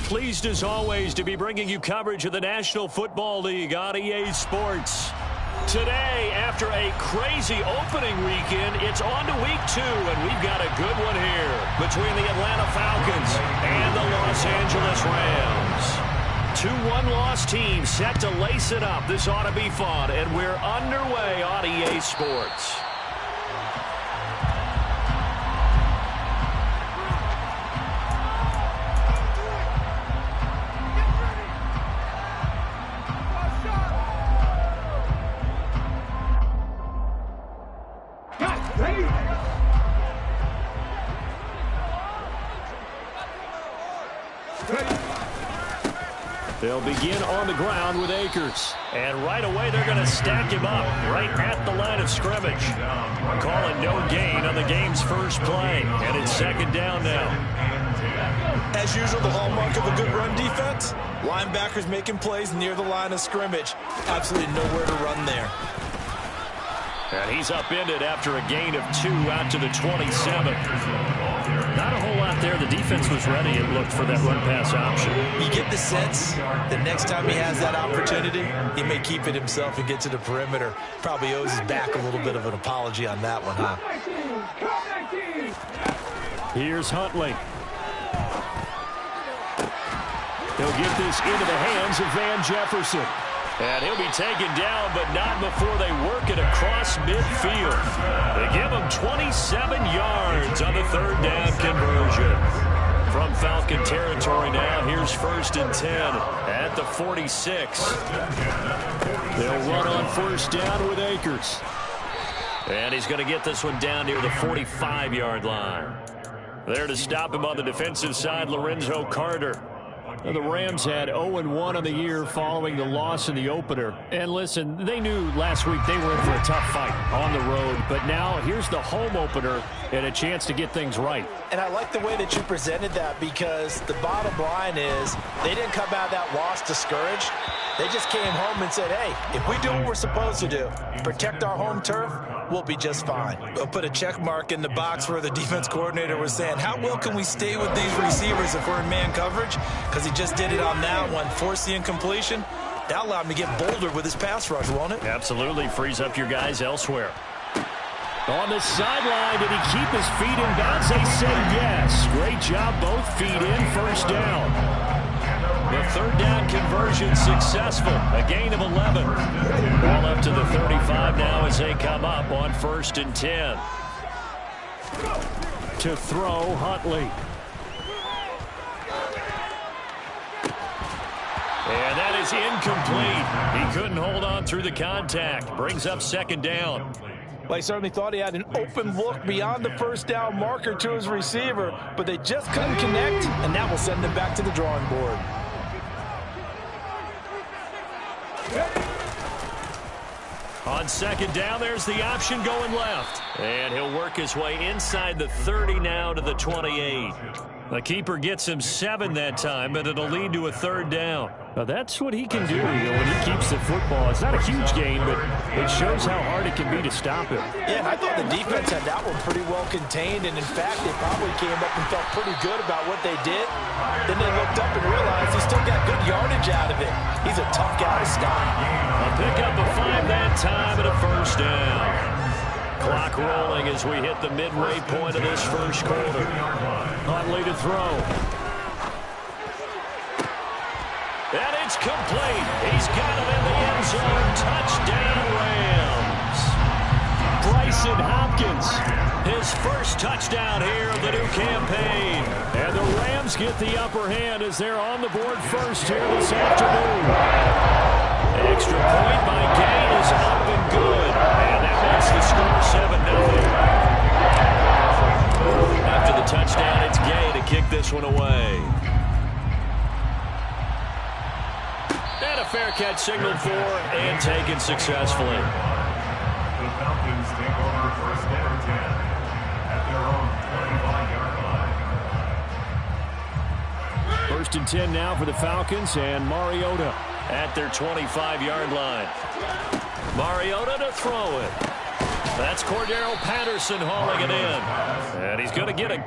pleased as always to be bringing you coverage of the National Football League on EA Sports. Today, after a crazy opening weekend, it's on to week 2, and we've got a good one here between the Atlanta Falcons and the Los Angeles Rams. 2 one-loss teams set to lace it up. This ought to be fun, and we're underway on EA Sports. They'll begin on the ground with Akers. And right away, they're going to stack him up right at the line of scrimmage. Calling no gain on the game's first play. And it's second down now. As usual, the hallmark of a good run defense, linebackers making plays near the line of scrimmage. Absolutely nowhere to run there. And he's upended after a gain of 2 out to the 27. Not a whole lot there. The defense was ready, it looked, for that run-pass option. You get the sense that next time he has that opportunity, he may keep it himself and get to the perimeter. Probably owes his back a little bit of an apology on that one, huh? Here's Huntley. He'll get this into the hands of Van Jefferson. And he'll be taken down, but not before they work it across midfield. They give him 27 yards on the third down conversion. From Falcon territory now, here's 1st and 10 at the 46. They'll run on first down with Akers. And he's going to get this one down near the 45-yard line. There to stop him on the defensive side, Lorenzo Carter. The Rams had 0-1 on the year following the loss in the opener. And listen, they knew last week they were in for a tough fight on the road. But now here's the home opener and a chance to get things right. And I like the way that you presented that, because the bottom line is they didn't come out of that loss discouraged. They just came home and said, hey, if we do what we're supposed to do, protect our home turf, we'll be just fine. We'll put a check mark in the box where the defense coordinator was saying, how well can we stay with these receivers if we're in man coverage? Because he just did it on that one, forced the incompletion. That allowed him to get bolder with his pass rush, won't it? Absolutely. Frees up your guys elsewhere. On the sideline, did he keep his feet in bounds? They say yes. Great job, both feet in, first down. The third down conversion successful. A gain of 11. Ball up to the 35 now as they come up on 1st and 10. To throw, Huntley. And that is incomplete. He couldn't hold on through the contact. Brings up second down. Well, he certainly thought he had an open look beyond the first down marker to his receiver, but they just couldn't connect, and that will send them back to the drawing board. On second down, there's the option going left. And he'll work his way inside the 30 now to the 28. The keeper gets him 7 that time, but it'll lead to a third down. Now that's what he can do when he keeps the football. It's not a huge gain, but it shows how hard it can be to stop him. Yeah, and I thought the defense had that one pretty well contained, and in fact, they probably came up and felt pretty good about what they did. Then they looked up and realized he still got good yardage out of it. He's a tough guy to stop. A pick up a 5 that time and a first down. Clock rolling as we hit the midway point of this first quarter. Huntley to throw. And it's complete. He's got him in the end zone. Touchdown, Rams. Bryson Hopkins, his first touchdown here of the new campaign. And the Rams get the upper hand as they're on the board first here this afternoon. Extra point by Gay is up and good. And that makes the score 7-0. After the touchdown, it's Gay to kick this one away. And a fair catch signaled for and taken successfully. The Falcons take over 1st and 10 at their own 25-yard line. 1st and 10 now for the Falcons, and Mariota at their 25-yard line. Mariota to throw it. That's Cordero Patterson hauling it in. And he's going to get a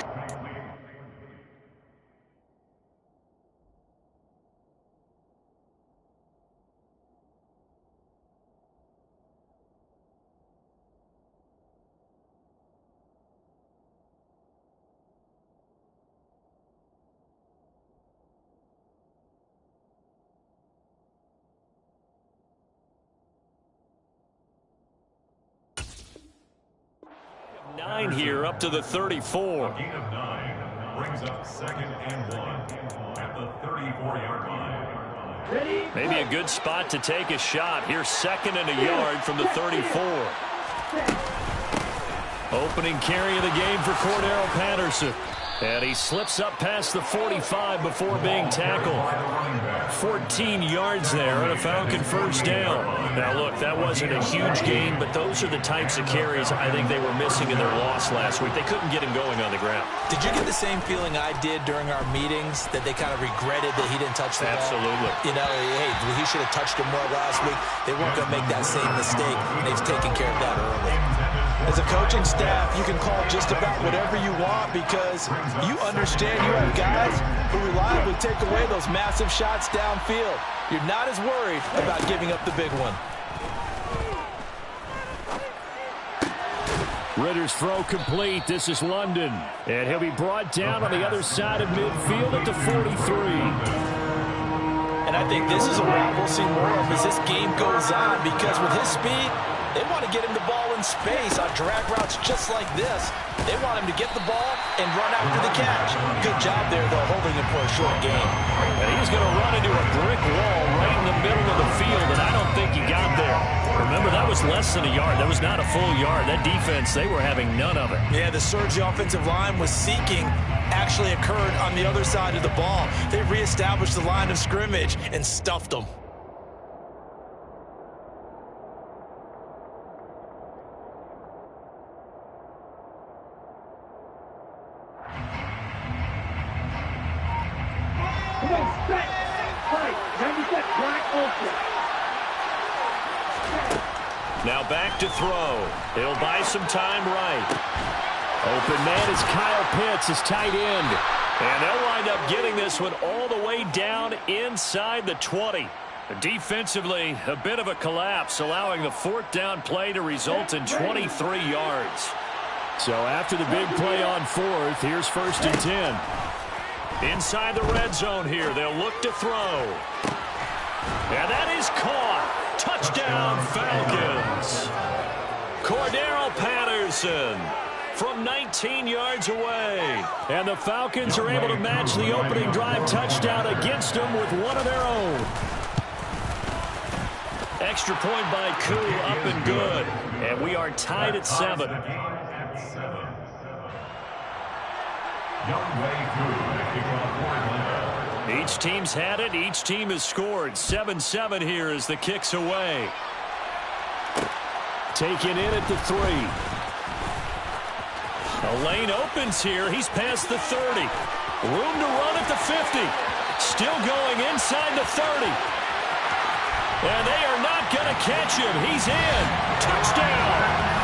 9 here up to the 34. A gain of 9 brings up 2nd and 1 at the 34-yard line. Maybe a good spot to take a shot. Here's 2nd and a yard from the 34. Opening carry of the game for Cordero Patterson. And he slips up past the 45 before being tackled. 14 yards there and a Falcon first down. Now, look, that wasn't a huge gain, but those are the types of carries I think they were missing in their loss last week. They couldn't get him going on the ground. Did you get the same feeling I did during our meetings, that they kind of regretted that he didn't touch the ball? Absolutely. You know, hey, he should have touched him more last week. They weren't going to make that same mistake, and they've taken care of that early. As a coaching staff, you can call just about whatever you want because you understand you have guys who reliably take away those massive shots downfield. You're not as worried about giving up the big one. Ritter's throw complete. This is London. And he'll be brought down on the other side of midfield at the 43. And I think this is a route we'll see more of as this game goes on because with his speed, they want to get him the ball in space on drag routes just like this. They want him to get the ball and run after the catch. Good job there, though, holding him for a short gain. And he's going to run into a brick wall right in the middle of the field, and I don't think he got there. Remember, that was less than a yard. That was not a full yard. That defense, they were having none of it. Yeah, the surge the offensive line was seeking actually occurred on the other side of the ball. They reestablished the line of scrimmage and stuffed them. Now back to throw. It'll buy some time right. Open man is Kyle Pitts, his tight end. And they'll wind up getting this one all the way down inside the 20. Defensively, a bit of a collapse, allowing the 4th down play to result in 23 yards. So after the big play on 4th, here's 1st and 10. Inside the red zone here, they'll look to throw. And that is caught. Touchdown, Falcons. Cordero Patterson from 19 yards away. And the Falcons are able to match the opening drive touchdown against them with one of their own. Extra point by Koo, up and good. And we are tied at 7. Each team's had it. Each team has scored. 7-7 here as the kick's away. Taken in at the 3. A lane opens here. He's past the 30. Room to run at the 50. Still going inside the 30. And they are not going to catch him. He's in. Touchdown.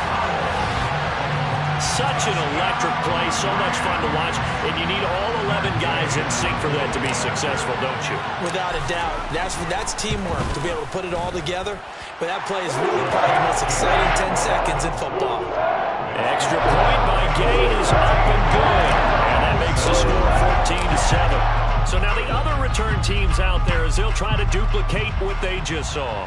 Such an electric play, so much fun to watch, and you need all 11 guys in sync for that to be successful, don't you? Without a doubt. That's teamwork, to be able to put it all together. But that play is really probably the most exciting 10 seconds in football. Extra point by Gate is up and good, and that makes the score 14-7. So now the other return teams out there as they'll try to duplicate what they just saw.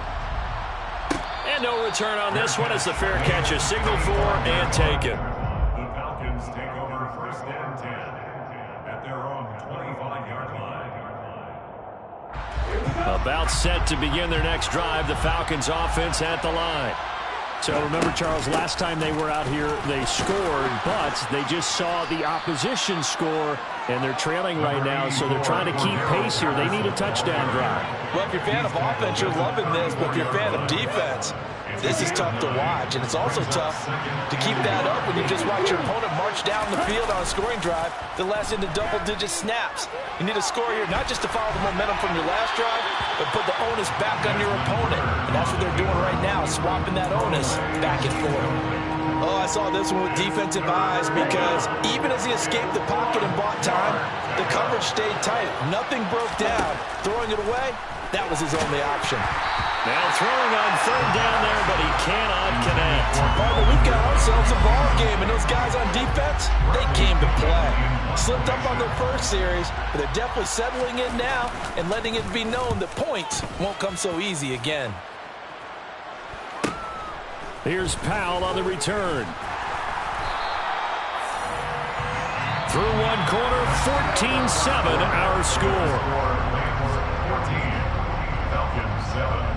And no return on this one as the fair catch is signaled for and taken. The Falcons take over 1st and 10 at their own 25-yard line. About set to begin their next drive, the Falcons offense at the line. So remember, Charles, last time they were out here, they scored, but they just saw the opposition score, and they're trailing right now, so they're trying to keep pace here. They need a touchdown drive. Well, if you're a fan of offense, you're loving this, but if you're a fan of defense, this is tough to watch, and it's also tough to keep that up when you just watch your opponent march down the field on a scoring drive that lasts into double-digit snaps. You need a score here not just to follow the momentum from your last drive, but put the onus back on your opponent, and that's what they're doing right now, swapping that onus back and forth. Oh, I saw this one with defensive eyes because even as he escaped the pocket and bought time, the coverage stayed tight. Nothing broke down. Throwing it away, that was his only option. Now throwing on 3rd down there, but he cannot connect. Partner, we've got ourselves a ball game, and those guys on defense, they came to play. Slipped up on their first series, but they're definitely settling in now and letting it be known that points won't come so easy again. Here's Powell on the return. Through one quarter, 14-7 our score. 14, Falcons 7.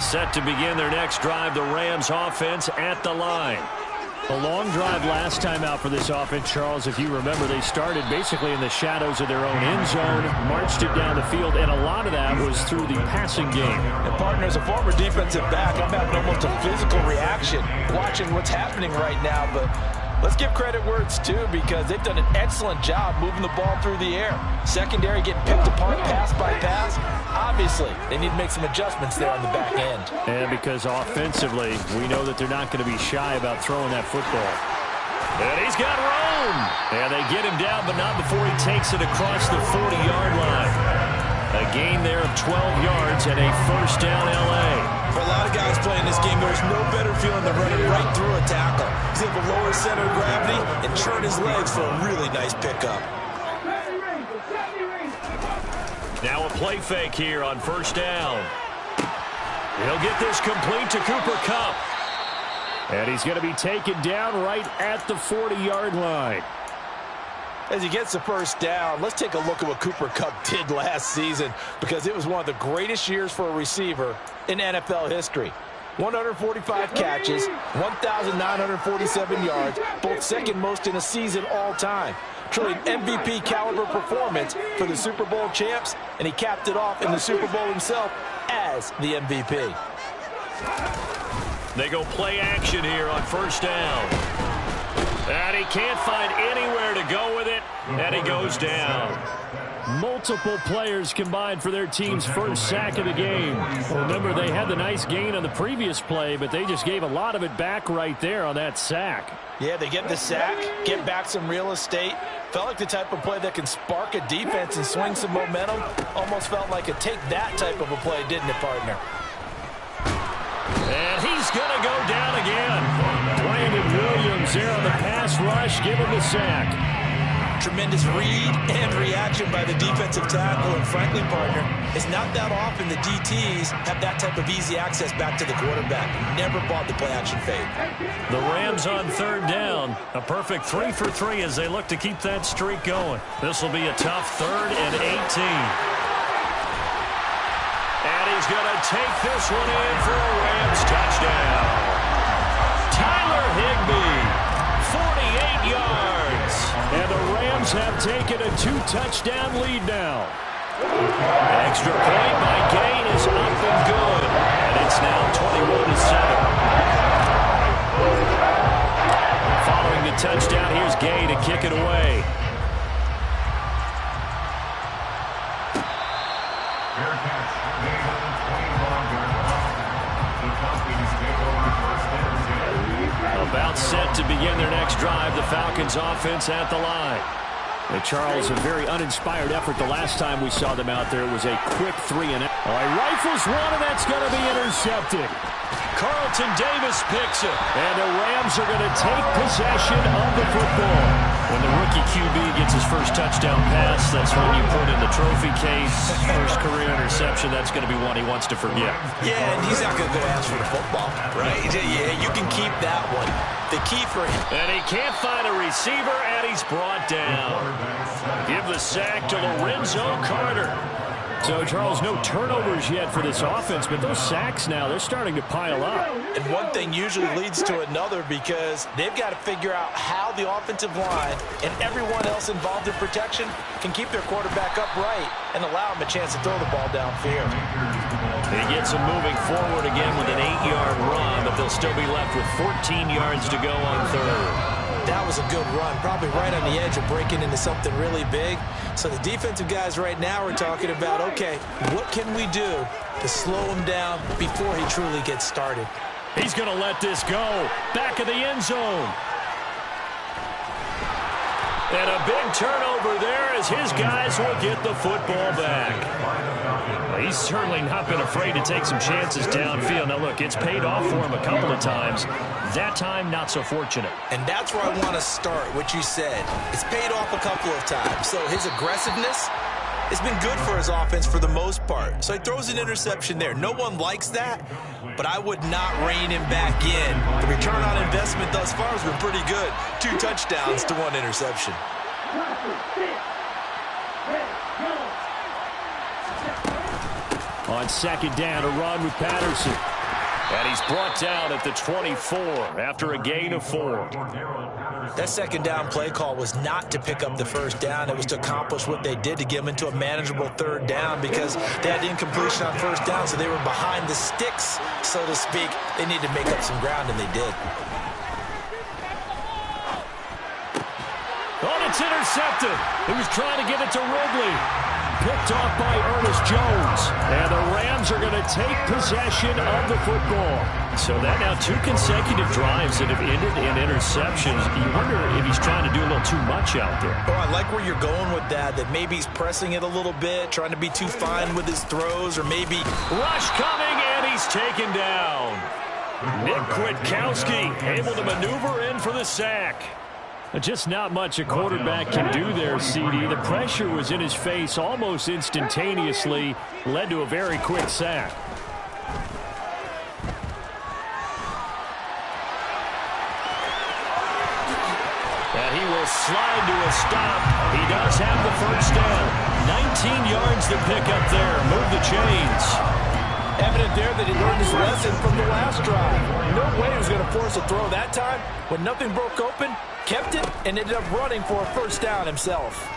Set to begin their next drive, the Rams offense at the line. A long drive last time out for this offense, Charles. If you remember, they started basically in the shadows of their own end zone, marched it down the field, and a lot of that was through the passing game. And partner, as a former defensive back, I'm having almost a physical reaction watching what's happening right now, but let's give credit where it's due because they've done an excellent job moving the ball through the air. Secondary getting picked apart pass by pass. Obviously, they need to make some adjustments there on the back end. And because offensively, we know that they're not going to be shy about throwing that football. And he's got room. And they get him down, but not before he takes it across the 40-yard line. A gain there of 12 yards and a first down L.A. For a lot of guys playing this game, there's no better feeling than running right through a tackle. He's able to lower his center of gravity and turn his legs for a really nice pickup. Now a play fake here on first down. He'll get this complete to Cooper Kupp. And he's going to be taken down right at the 40-yard line. As he gets the first down, let's take a look at what Cooper Kupp did last season because it was one of the greatest years for a receiver in NFL history. 145 catches, 1,947 yards, both second most in a season all time. Truly an MVP caliber performance for the Super Bowl champs, and he capped it off in the Super Bowl himself as the MVP. They go play action here on first down. And he can't find anywhere to go with it, and he goes down. Multiple players combined for their team's first sack of the game. Remember, they had the nice gain on the previous play, but they just gave a lot of it back right there on that sack. Yeah, they get the sack, get back some real estate. Felt like the type of play that can spark a defense and swing some momentum. Almost felt like a take-that type of a play, didn't it, partner? And he's going to go down again. Brandon Williams there on the pass rush. Give him the sack. Tremendous read and reaction by the defensive tackle. And frankly, partner, it's not that often the DTs have that type of easy access back to the quarterback. Never bought the play-action fade. The Rams on third down. A perfect 3 for 3 as they look to keep that streak going. This will be a tough 3rd and 18. And he's going to take this one in for a Rams touchdown. Tyler Higbee, 48 yards. And the Rams have taken a 2-touchdown lead now. Extra point by Gain is up and good. And it's now 21-7. Following the touchdown, here's Gay to kick it away. About set to begin their next drive, the Falcons offense at the line. And Charles, a very uninspired effort the last time we saw them out there. It was a quick 3-and-out. All right, rifles one, and that's going to be intercepted. Carlton Davis picks it. And the Rams are going to take possession of the football. When the rookie QB gets his first touchdown pass, that's when you put in the trophy case. First career interception, that's going to be one he wants to forget. Yeah, and he's not going to go ask for the football, right? Yeah, you can keep that one. The key for him. And he can't find a receiver, and he's brought down. Give the sack to Lorenzo Carter. So, Charles, no turnovers yet for this offense, but those sacks now, they're starting to pile up. And one thing usually leads to another because they've got to figure out how the offensive line and everyone else involved in protection can keep their quarterback upright and allow him a chance to throw the ball downfield. He gets him moving forward again with an 8-yard run, but they'll still be left with 14 yards to go on third. That was a good run, probably right on the edge of breaking into something really big. So the defensive guys right now are talking about, okay, what can we do to slow him down before he truly gets started? He's going to let this go. Back of the end zone. And a big turnover there as his guys will get the football back. He's certainly not been afraid to take some chances downfield. Now, look, it's paid off for him a couple of times. That time, not so fortunate. And that's where I want to start, what you said. It's paid off a couple of times. So his aggressiveness has been good for his offense for the most part. So he throws an interception there. No one likes that, but I would not rein him back in. The return on investment thus far has been pretty good. 2 touchdowns to 1 interception. On second down, a run with Patterson. And he's brought down at the 24 after a gain of 4. That second down play call was not to pick up the first down. It was to accomplish what they did, to get them into a manageable third down, because they had incompletion on first down, so they were behind the sticks, so to speak. They needed to make up some ground, and they did. Oh, it's intercepted. He was trying to give it to Ridley. Picked off by Ernest Jones. And the Rams are going to take possession of the football. So that now 2 consecutive drives that have ended in interceptions. You wonder if he's trying to do a little too much out there. Oh, I like where you're going with that maybe he's pressing it a little bit, trying to be too fine with his throws, or maybe... Rush coming, and he's taken down. Nick Kwiatkowski able to maneuver in for the sack. Just not much a quarterback can do there, CD. The pressure was in his face almost instantaneously, led to a very quick sack. And he will slide to a stop. He does have the first down. 19 yards to pick up there. Move the chains. Evident there that he learned his lesson from the last drive. No way he was going to force a throw that time. When nothing broke open, kept it, and ended up running for a first down himself.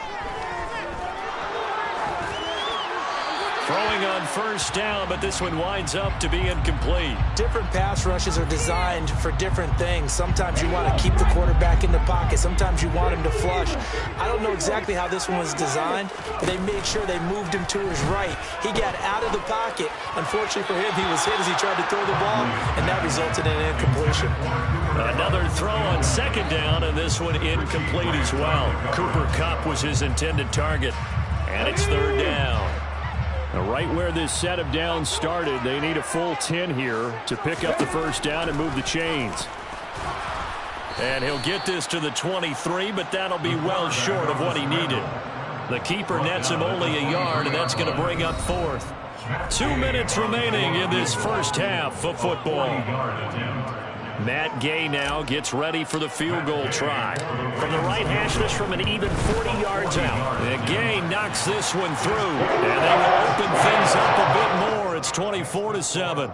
Throwing on first down, but this one winds up to be incomplete. Different pass rushes are designed for different things. Sometimes you want to keep the quarterback in the pocket. Sometimes you want him to flush. I don't know exactly how this one was designed, but they made sure they moved him to his right. He got out of the pocket. Unfortunately for him, he was hit as he tried to throw the ball, and that resulted in an incompletion. Another throw on second down, and this one incomplete as well. Cooper Kupp was his intended target, and it's third down. Now, right where this set of downs started, they need a full 10 here to pick up the first down and move the chains. And he'll get this to the 23, but that'll be well short of what he needed. The keeper nets him only a yard, and that's going to bring up 4th. 2 minutes remaining in this first half of football. Matt Gay now gets ready for the field goal try. From the right hash, this from an even 40 yards out. And Gay knocks this one through. And they will open things up a bit more. It's 24-7.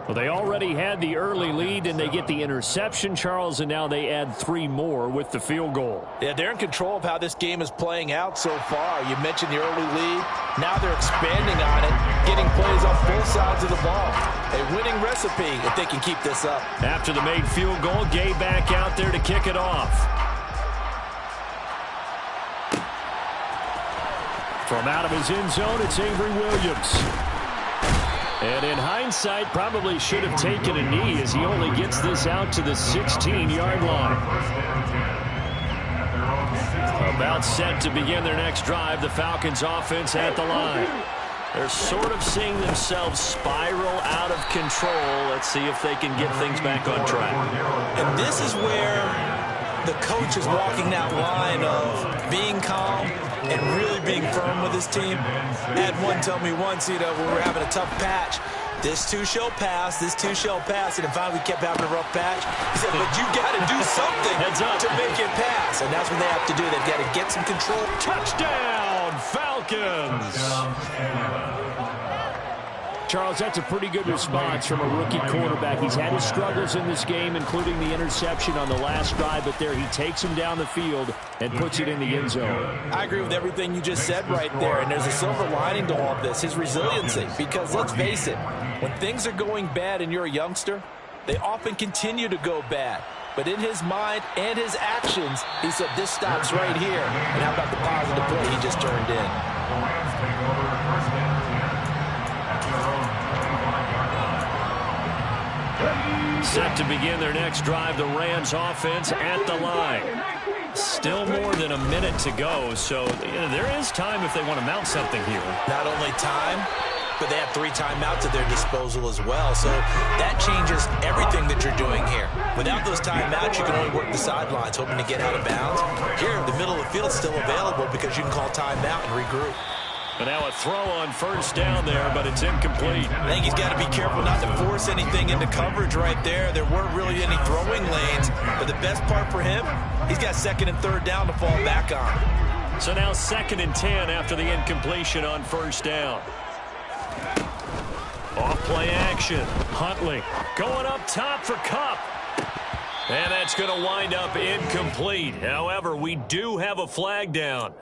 Well, they already had the early lead, and they get the interception, Charles, and now they add 3 more with the field goal. Yeah, they're in control of how this game is playing out so far. You mentioned the early lead. Now they're expanding on it, getting plays off both sides of the ball. A winning recipe if they can keep this up. After the made field goal, Gay back out there to kick it off. From out of his end zone, it's Avery Williams. And in hindsight, probably should have taken a knee as he only gets this out to the 16-yard line. About set to begin their next drive, the Falcons offense at the line. They're sort of seeing themselves spiral out of control. Let's see if they can get things back on track. And this is where the coach is walking that line of being calm and really being firm with his team. I had one tell me once, when we were having a tough patch, this too shall pass, this too shall pass, and then finally we kept having a rough patch. He said, but you got to do something to make it pass, and that's what they have to do. They've got to get some control. Touchdown, Falcons! Charles, that's a pretty good response from a rookie quarterback. He's had his struggles in this game, including the interception on the last drive, but there he takes him down the field and puts it in the end zone. I agree with everything you just said right there, and there's a silver lining to all of this, his resiliency, because let's face it, when things are going bad and you're a youngster, they often continue to go bad. But in his mind and his actions, he said, this stops right here. And how about the positive play he just turned in? Set to begin their next drive, the Rams offense at the line. Still more than a minute to go, so there is time if they want to mount something here. Not only time, but they have 3 timeouts at their disposal as well. So that changes everything that you're doing here. Without those timeouts, you can only work the sidelines, hoping to get out of bounds. Here, the middle of the field is still available because you can call timeout and regroup. And now a throw on first down there, but it's incomplete. I think he's got to be careful not to force anything into coverage right there. There weren't really any throwing lanes, but the best part for him, he's got 2nd and 3rd down to fall back on. So now 2nd and 10 after the incompletion on first down. Off play action. Huntley going up top for Kupp. And that's going to wind up incomplete. However, we do have a flag down.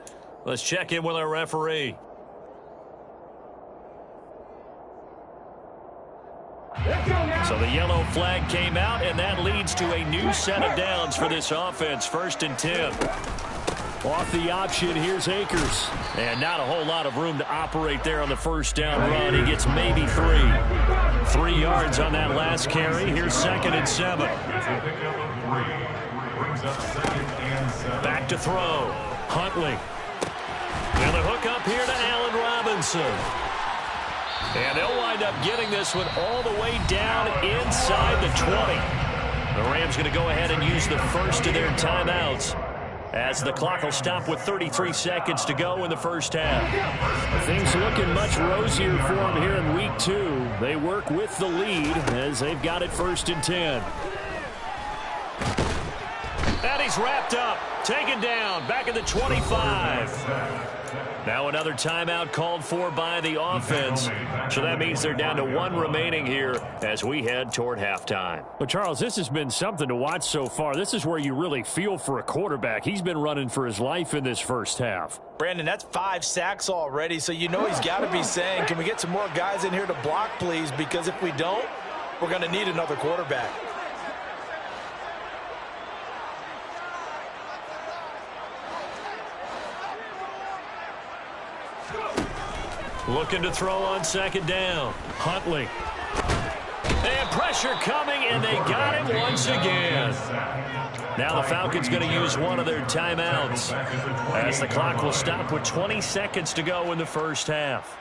Let's check in with our referee. So the yellow flag came out, and that leads to a new set of downs for this offense. 1st and 10. Off the option, here's Akers. And not a whole lot of room to operate there on the first down run. He gets maybe 3. 3 yards on that last carry. Here's 2nd and 7. Back to throw. Huntley. And the hook up here to Allen Robinson. And they'll wind up getting this one all the way down inside the 20. The Rams going to go ahead and use the first of their timeouts as the clock will stop with 33 seconds to go in the first half. Things looking much rosier for them here in week 2. They work with the lead as they've got it 1st and 10. And he's wrapped up, taken down, back at the 25. Now another timeout called for by the offense. So that means they're down to 1 remaining here as we head toward halftime. But Charles, this has been something to watch so far. This is where you really feel for a quarterback. He's been running for his life in this first half. Brandon, that's 5 sacks already, so you know he's got to be saying, can we get some more guys in here to block, please? Because if we don't, we're going to need another quarterback. Looking to throw on 2nd down. Huntley. And pressure coming, and they got him once again. Now the Falcons going to use one of their timeouts as the clock will stop with 20 seconds to go in the first half.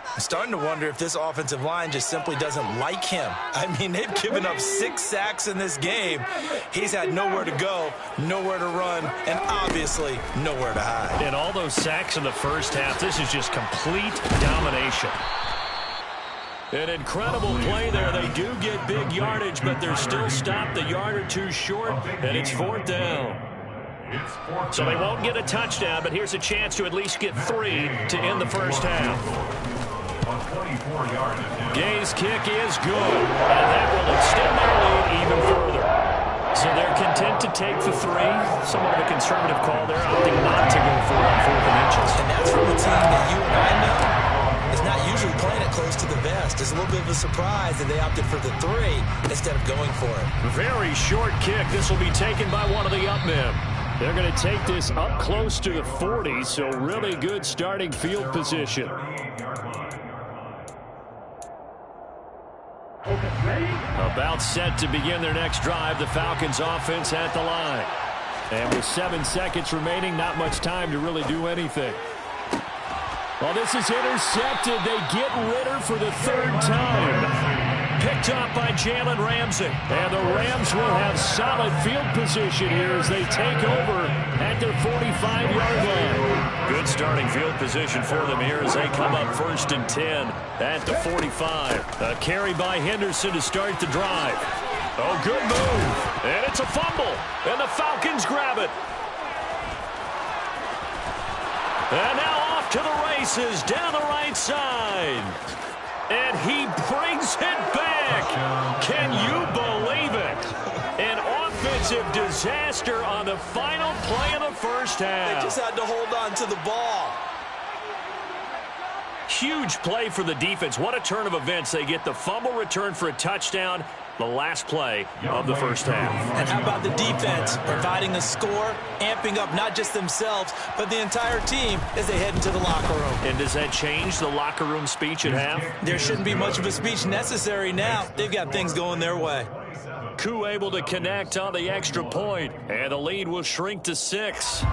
I'm starting to wonder if this offensive line just simply doesn't like him. I mean, they've given up 6 sacks in this game. He's had nowhere to go, nowhere to run, and obviously nowhere to hide. And all those sacks in the first half, this is just complete domination. An incredible play there. They do get big yardage, but they're still stopped a yard or 2 short, and it's 4th down. So they won't get a touchdown, but here's a chance to at least get 3 to end the first half. Gay's kick is good, and that will extend their lead even further. So they're content to take the 3. Somewhat of a conservative call there, opting not to go for it on 4th and inches. And that's from a team that you and I know is not usually playing it close to the vest. It's a little bit of a surprise that they opted for the 3 instead of going for it. Very short kick. This will be taken by one of the up men. They're going to take this up close to the 40, so really good starting field position. About set to begin their next drive, the Falcons offense at the line. And with 7 seconds remaining, not much time to really do anything. Well, this is intercepted. They get Ritter for the 3rd time. Picked up by Jalen Ramsey. And the Rams will have solid field position here as they take over at their 45-yard line. Good starting field position for them here as they come up 1st and 10 at the 45. A carry by Henderson to start the drive. Oh, good move. And it's a fumble. And the Falcons grab it. And now off to the races down the right side. And he brings it back. Can you believe it? An offensive disaster on the final play of the first half. They just had to hold on to the ball. Huge play for the defense. What a turn of events. They get the fumble return for a touchdown, the last play of the first half. And how about the defense providing the score, amping up not just themselves, but the entire team as they head into the locker room. And does that change the locker room speech at half? There shouldn't be much of a speech necessary now. They've got things going their way. Koo able to connect on the extra point, and the lead will shrink to 6.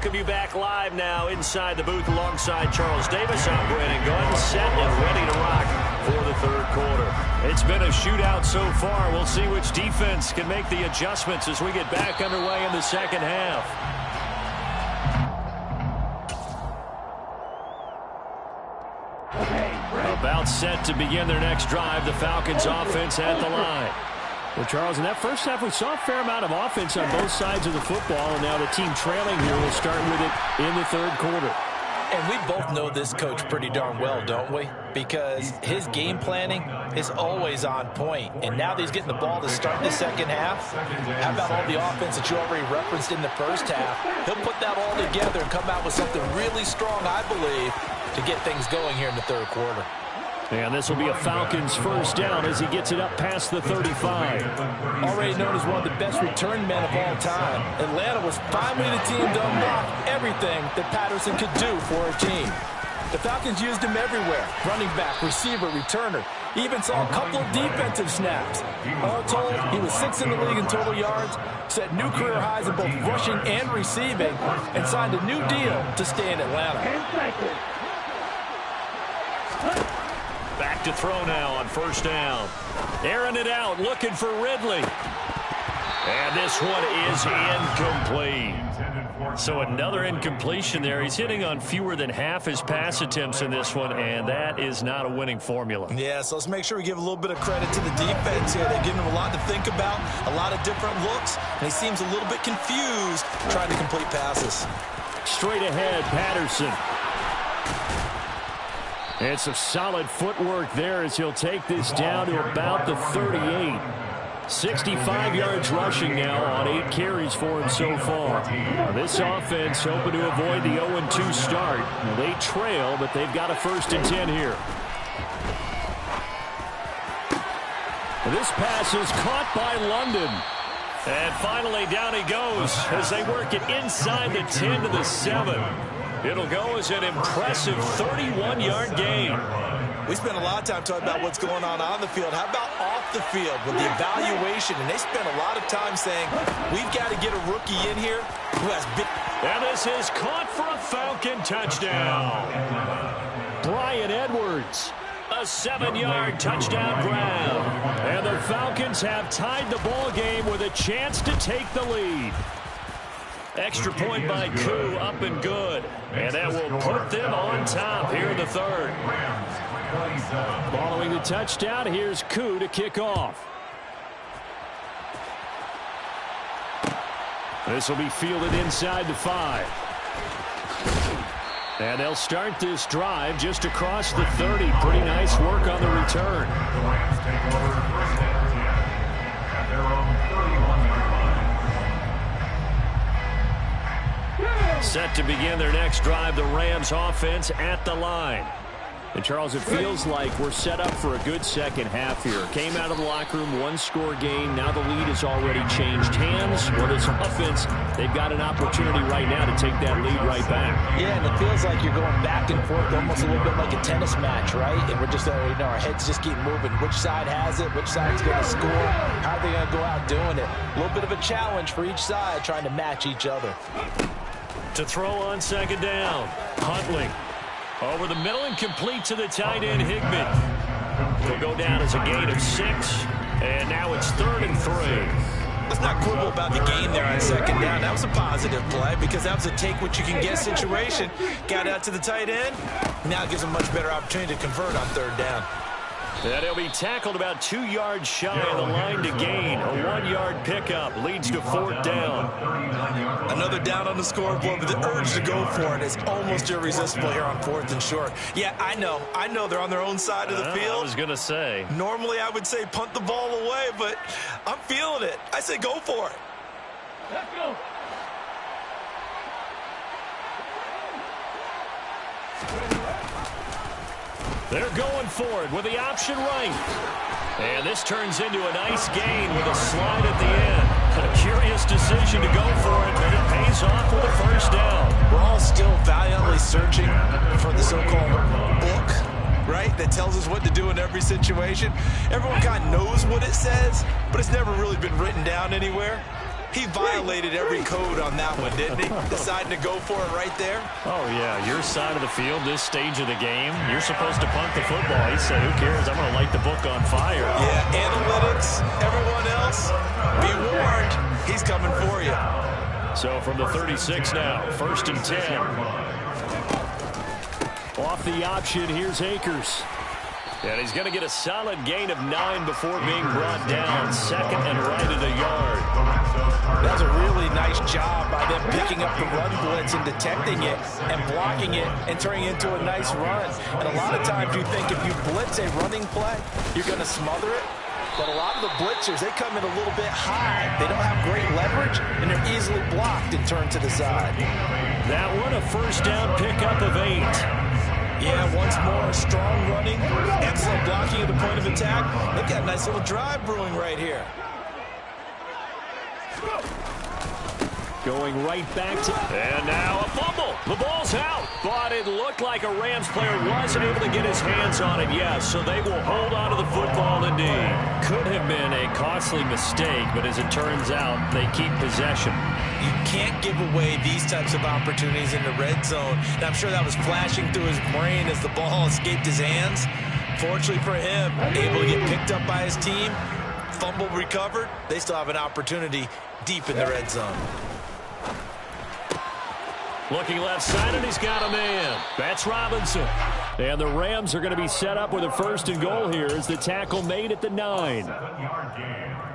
welcome you back live now inside the booth alongside Charles Davis. I'm Brandon Gunn, set and ready to rock for the third quarter. It's been a shootout so far. We'll see which defense can make the adjustments as we get back underway in the second half. About set to begin their next drive. The Falcons offense at the line. Well, Charles, in that first half, we saw a fair amount of offense on both sides of the football, and now the team trailing here will start with it in the third quarter. And we both know this coach pretty darn well, don't we? Because his game planning is always on point. And now that he's getting the ball to start the second half, how about all the offense that you already referenced in the first half? He'll put that all together and come out with something really strong, I believe, to get things going here in the third quarter. And this will be a Falcons first down as he gets it up past the 35. Already known as one of the best return men of all time, Atlanta was finally the team to unlock everything that Patterson could do for a team. The Falcons used him everywhere: running back, receiver, returner. Even saw a couple of defensive snaps. All told, he was 6th in the league in total yards, set new career highs in both rushing and receiving, and signed a new deal to stay in Atlanta. Back to throw now on first down. Airing it out, looking for Ridley. And this one is incomplete. So another incompletion there. He's hitting on fewer than half his pass attempts in this one, and that is not a winning formula. Yeah, so let's make sure we give a little bit of credit to the defense here. They've given him a lot to think about, a lot of different looks, and he seems a little bit confused trying to complete passes. Straight ahead, Patterson. And some solid footwork there as he'll take this down to about the 38. 65 yards rushing now on 8 carries for him so far. This offense hoping to avoid the 0-2 start. They trail, but they've got a 1st and 10 here. This pass is caught by London. And finally down he goes as they work it inside the 10 to the 7. It'll go as an impressive 31-yard gain. We spent a lot of time talking about what's going on the field. How about off the field with the evaluation? And they spent a lot of time saying, we've got to get a rookie in here who has big... And this is caught for a Falcon touchdown. Bryan Edwards, a 7-yard touchdown grab. And the Falcons have tied the ball game with a chance to take the lead. Extra point by Koo, up and good. And that will put them on top here in the third. Following the touchdown, here's Koo to kick off. This will be fielded inside the 5. And they'll start this drive just across the 30. Pretty nice work on the return. Set to begin their next drive, the Rams offense at the line. And, Charles, it feels like we're set up for a good second half here. Came out of the locker room, 1-score game. Now the lead has already changed hands. Well, this offense, they've got an opportunity right now to take that lead right back. Yeah, and it feels like you're going back and forth, almost a little bit like a tennis match, right? And we're just, our heads just keep moving. Which side has it? Which side's going to score? How are they going to go out doing it? A little bit of a challenge for each side, trying to match each other. To throw on second down, Huntley. Over the middle and complete to the tight end, Higbee. He'll go down as a gain of 6, and now it's 3rd and 3. Let's not quibble about the game there on second down. That was a positive play because that was a take-what-you-can-get situation. Got out to the tight end. Now it gives them a much better opportunity to convert on 3rd down. And he'll be tackled about 2 yards shy of the line to gain. A 1-yard pickup leads to 4th down. Another down on the scoreboard, but the urge to go for it is almost irresistible here on 4th and short. Yeah, I know they're on their own side of the field. I was going to say. Normally I would say punt the ball away, but I'm feeling it. I say go for it. Let's go. They're going for it with the option right. And this turns into a nice gain with a slide at the end. A curious decision to go for it, but it pays off with a 1st down. We're all still valiantly searching for the so-called book, right, that tells us what to do in every situation. Everyone kind of knows what it says, but it's never really been written down anywhere. He violated every code on that one, didn't he? Deciding to go for it right there. Oh, yeah, your side of the field, this stage of the game, you're supposed to punt the football. He said, who cares? I'm going to light the book on fire. Yeah, analytics, everyone else, be warned, he's coming for you. So from the 36 now, 1st and 10. Off the option, here's Akers. And he's going to get a solid gain of 9 before being brought down. 2nd and right at a yard. That's a really nice job by them picking up the run blitz and detecting it and blocking it and turning it into a nice run. And a lot of times you think if you blitz a running play, you're going to smother it. But a lot of the blitzers, they come in a little bit high. They don't have great leverage, and they're easily blocked and turned to the side. That one, a 1st down pickup of 8. Yeah, once more, strong running, excellent blocking at the point of attack. They've got a nice little drive brewing right here. Going right back to... And now a fumble. The ball's out. But it looked like a Rams player wasn't able to get his hands on it, yes. So they will hold on to the football indeed. Could have been a costly mistake, but as it turns out, they keep possession. You can't give away these types of opportunities in the red zone. And I'm sure that was flashing through his brain as the ball escaped his hands. Fortunately for him, able to get picked up by his team, fumble recovered. They still have an opportunity deep in the red zone. Looking left side, and he's got a man. That's Robinson. And the Rams are going to be set up with a 1st and goal here as the tackle made at the 9.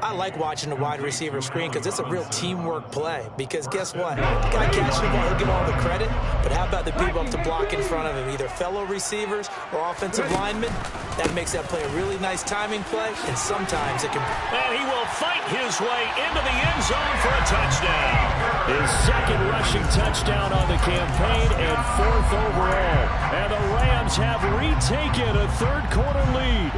I like watching the wide receiver screen because it's a real teamwork play. Because guess what? The guy catching the ball, he'll get all the credit. But how about the people up to block in front of him, either fellow receivers or offensive linemen? That makes that play a really nice timing play, and sometimes it can... And he will fight his way into the end zone for a touchdown. His 2nd rushing touchdown on the campaign and 4th overall. And the Rams have retaken a 3rd quarter lead.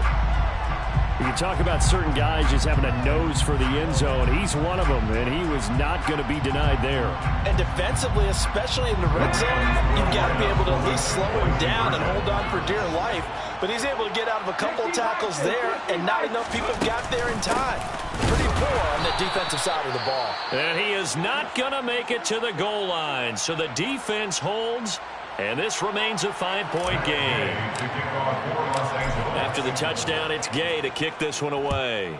You can talk about certain guys just having a nose for the end zone. He's one of them, and he was not going to be denied there. And defensively, especially in the red zone, you've got to be able to at least slow him down and hold on for dear life. But he's able to get out of a couple of tackles there, and not enough people got there in time. Pretty poor on the defensive side of the ball. And he is not going to make it to the goal line. So the defense holds, and this remains a 5-point game. After the touchdown, it's Gay to kick this one away.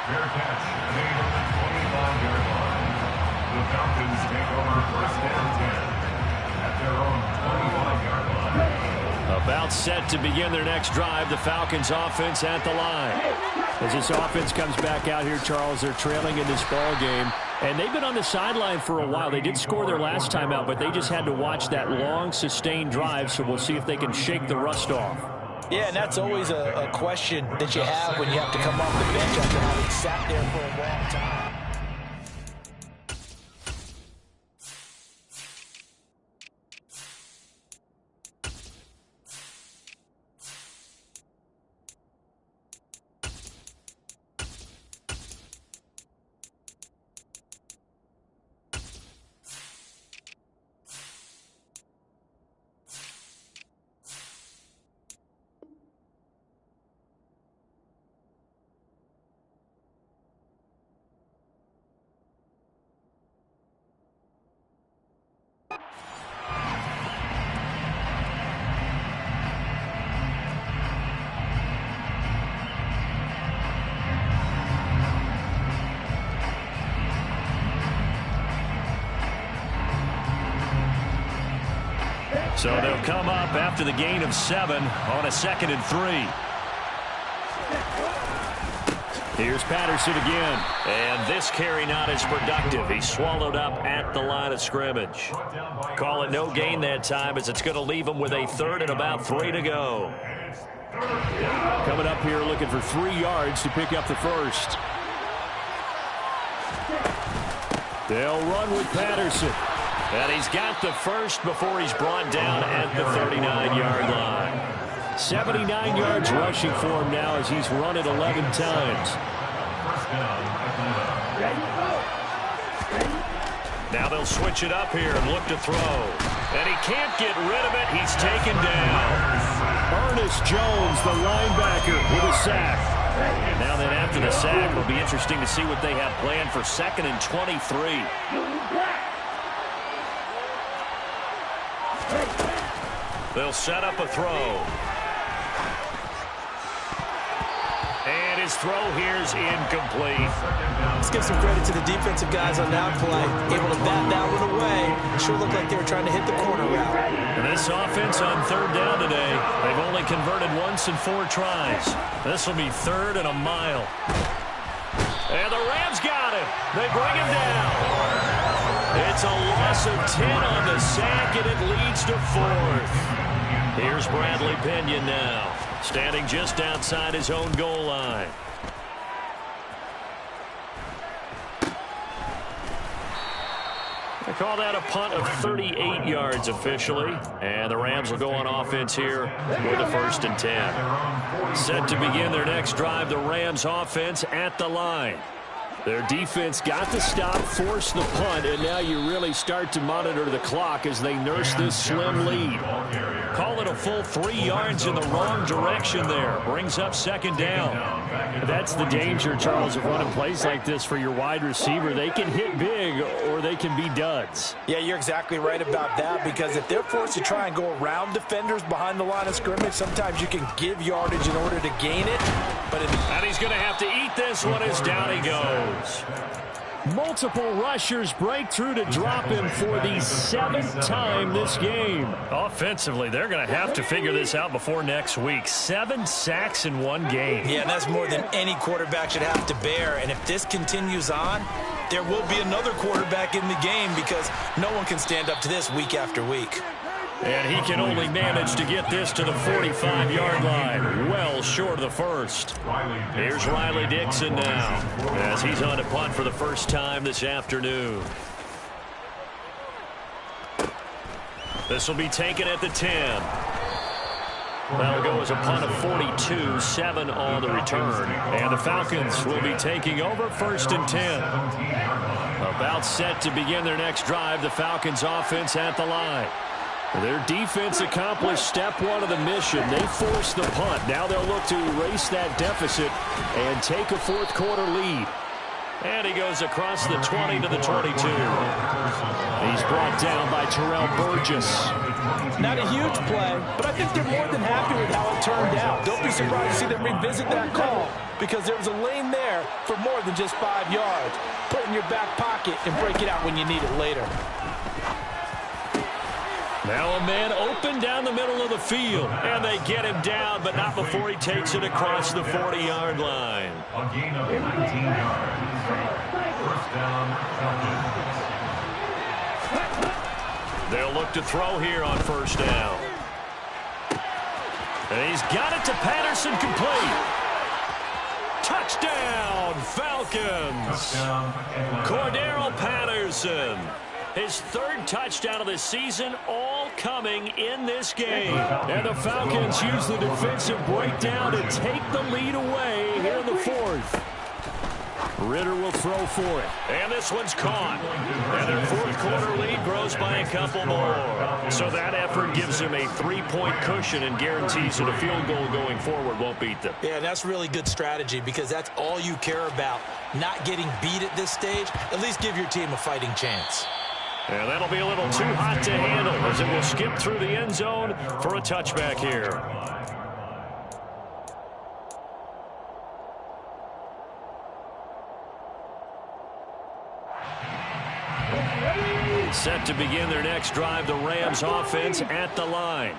Fair catch made at the 25-yard line. The Falcons take over 1st and 10 at their own 25-yard line. About set to begin their next drive, the Falcons offense at the line. As this offense comes back out here, Charles, they're trailing in this ball game. And they've been on the sideline for a while. They did score their last time out, but they just had to watch that long, sustained drive, so we'll see if they can shake the rust off. Yeah, and that's always a question that you have when you have to come off the bench after having sat there for a long time. So they'll come up after the gain of 7 on a 2nd and 3. Here's Patterson again. And this carry not as productive. He's swallowed up at the line of scrimmage. Call it no gain that time as it's going to leave him with a 3rd and about 3 to go. Coming up here looking for 3 yards to pick up the 1st. They'll run with Patterson. And he's got the 1st before he's brought down at the 39-yard line. 79 yards rushing for him now as he's run it 11 times. Now they'll switch it up here and look to throw. And he can't get rid of it. He's taken down. Ernest Jones, the linebacker, with a sack. Now then, after the sack, it'll be interesting to see what they have planned for 2nd and 23. They'll set up a throw. And his throw here is incomplete. Let's give some credit to the defensive guys on that play. Able to bat that one away. Sure looked like they were trying to hit the corner route. And this offense on 3rd down today, they've only converted once in 4 tries. This will be 3rd and a mile. And the Rams got him. They bring him down. It's a loss of 10 on the sack, and it leads to 4th. Here's Bradley Pinion now, standing just outside his own goal line. They call that a punt of 38 yards officially. And the Rams will go on offense here with a 1st and 10. Set to begin their next drive, the Rams offense at the line. Their defense got the stop, forced the punt, and now you really start to monitor the clock as they nurse this slim lead. Call it a full 3 yards in the wrong direction there. Brings up 2nd down. That's the danger, Charles, of running plays like this for your wide receiver. They can hit big or they can be duds. Yeah, you're exactly right about that, because if they're forced to try and go around defenders behind the line of scrimmage, sometimes you can give yardage in order to gain it. And he's going to have to eat this one as down he goes. Multiple rushers break through to drop him for the 7th time this game. Offensively, they're going to have to figure this out before next week. 7 sacks in 1 game. Yeah, that's more than any quarterback should have to bear. And if this continues on, there will be another quarterback in the game, because no one can stand up to this week after week. And he can only manage to get this to the 45-yard line, well short of the 1st. Here's Riley Dixon now, as he's on to punt for the first time this afternoon. This will be taken at the 10. That'll go as a punt of 42, 7 on the return. And the Falcons will be taking over 1st and 10. About set to begin their next drive, the Falcons offense at the line. Their defense accomplished step 1 of the mission. They forced the punt. Now they'll look to erase that deficit and take a 4th quarter lead. And he goes across the 20 to the 22. He's brought down by Terrell Burgess. Not a huge play, but I think they're more than happy with how it turned out. Don't be surprised to see them revisit that call, because there was a lane there for more than just 5 yards. Put it in your back pocket and break it out when you need it later. Now a man open down the middle of the field, and they get him down, but not before he takes it across the 40-yard line. A gain of 19 yards. 1st down, Falcons. They'll look to throw here on 1st down. And he's got it to Patterson, complete. Touchdown, Falcons. Cordarrelle Patterson. His 3rd touchdown of the season, all coming in this game. And the Falcons use the defensive breakdown to take the lead away here in the 4th. Ritter will throw for it. And this one's caught. And their 4th quarter lead grows by a couple more. So that effort gives them a 3-point cushion and guarantees that a field goal going forward won't beat them. Yeah, that's really good strategy, because that's all you care about. Not getting beat at this stage. At least give your team a fighting chance. And that'll be a little too hot to handle, as it will skip through the end zone for a touchback here. Set to begin their next drive, the Rams offense at the line.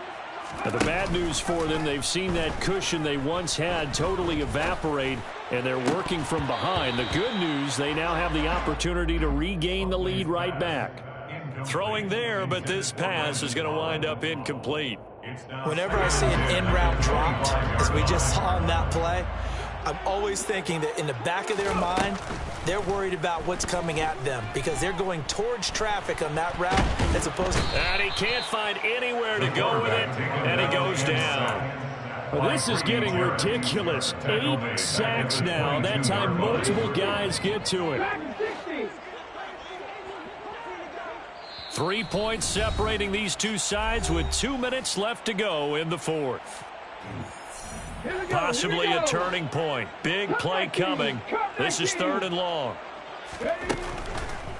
Now, the bad news for them, they've seen that cushion they once had totally evaporate, and they're working from behind. The good news, they now have the opportunity to regain the lead right back. Throwing there, but this pass is going to wind up incomplete. Whenever I see an end route dropped, as we just saw on that play, I'm always thinking that in the back of their mind, they're worried about what's coming at them, because they're going towards traffic on that route as opposed to... And he can't find anywhere to go with it, and he goes down. Well, this is getting ridiculous. 8 sacks now. That time multiple guys get to it. 3 points separating these two sides with 2 minutes left to go in the 4th. Possibly a turning point. Big play coming. This is 3rd and long.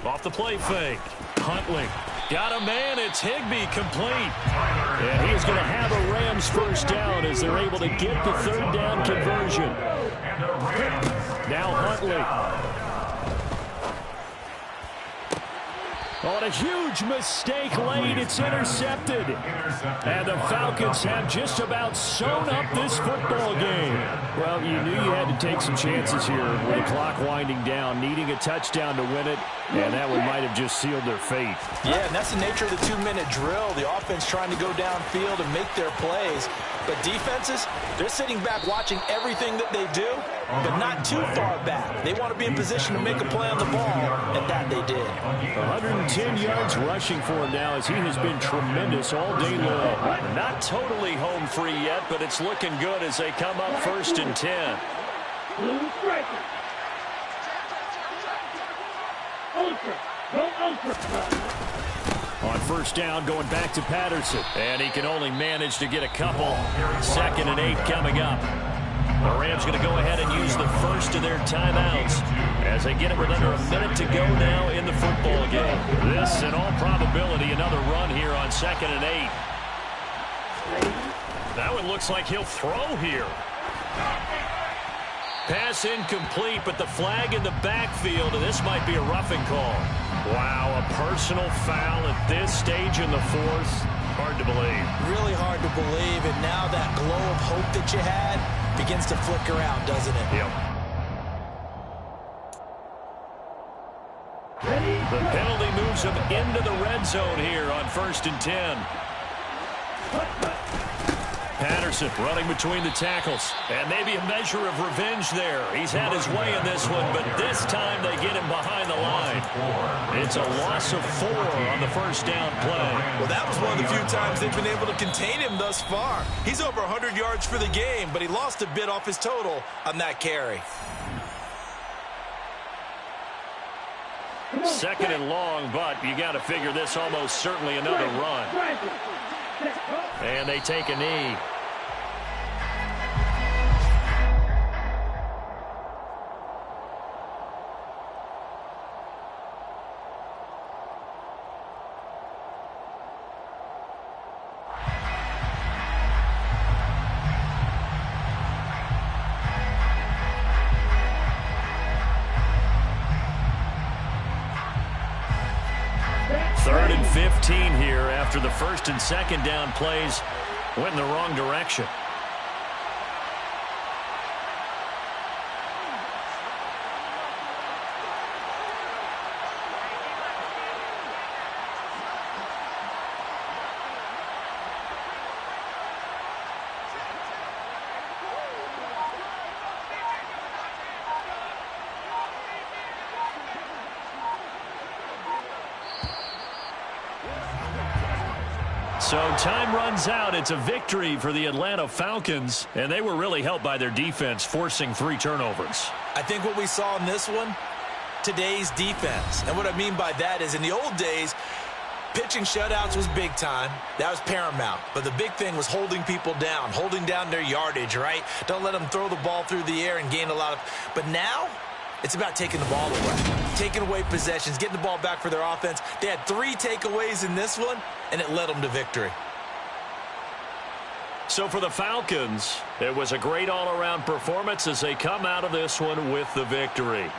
Off the play fake. Huntley. Got a man. It's Higbee complete. And he is going to have a Rams first down as they're able to get the 3rd down conversion. Now Huntley. On a huge mistake late, it's intercepted. And the Falcons have just about sewn up this football game. Well, you knew you had to take some chances here with the clock winding down, needing a touchdown to win it, and that one might have just sealed their fate. Yeah, and that's the nature of the 2-minute drill. The offense trying to go downfield and make their plays. But defenses, they're sitting back watching everything that they do, but not too far back. They want to be in position to make a play on the ball, and that they did. 110 yards rushing for him now as he has been tremendous all day long. Not totally home free yet, but it's looking good as they come up 1st and 10. On 1st down, going back to Patterson. And he can only manage to get a couple. 2nd and 8 coming up. The Rams going to go ahead and use the first of their timeouts as they get it with under a minute to go now in the football game. This, in all probability, another run here on 2nd and 8. That one looks like he'll throw here. Pass incomplete, but the flag in the backfield, and this might be a roughing call. Wow, a personal foul at this stage in the 4th. Hard to believe. Really hard to believe, and now that glow of hope that you had begins to flicker out, doesn't it? Yep. The penalty moves him into the red zone here on 1st and 10. Patterson running between the tackles. And maybe a measure of revenge there. He's had his way in this one, but this time they get him behind the line. It's a loss of 4 on the 1st down play. Well, that was one of the few times they've been able to contain him thus far. He's over 100 yards for the game, but he lost a bit off his total on that carry. 2nd and long, but you got to figure this almost certainly another run. And they take a knee. Third and 15 here after the 1st and 2nd down plays went in the wrong direction. So time runs out. It's a victory for the Atlanta Falcons, and they were really helped by their defense, forcing 3 turnovers. I think what we saw in this one, today's defense. And what I mean by that is in the old days, pitching shutouts was big time. That was paramount. But the big thing was holding people down, holding down their yardage, right? Don't let them throw the ball through the air and gain a lot of... But now, it's about taking the ball away, taking away possessions, getting the ball back for their offense. They had 3 takeaways in this one, and it led them to victory. So for the Falcons, it was a great all-around performance as they come out of this one with the victory.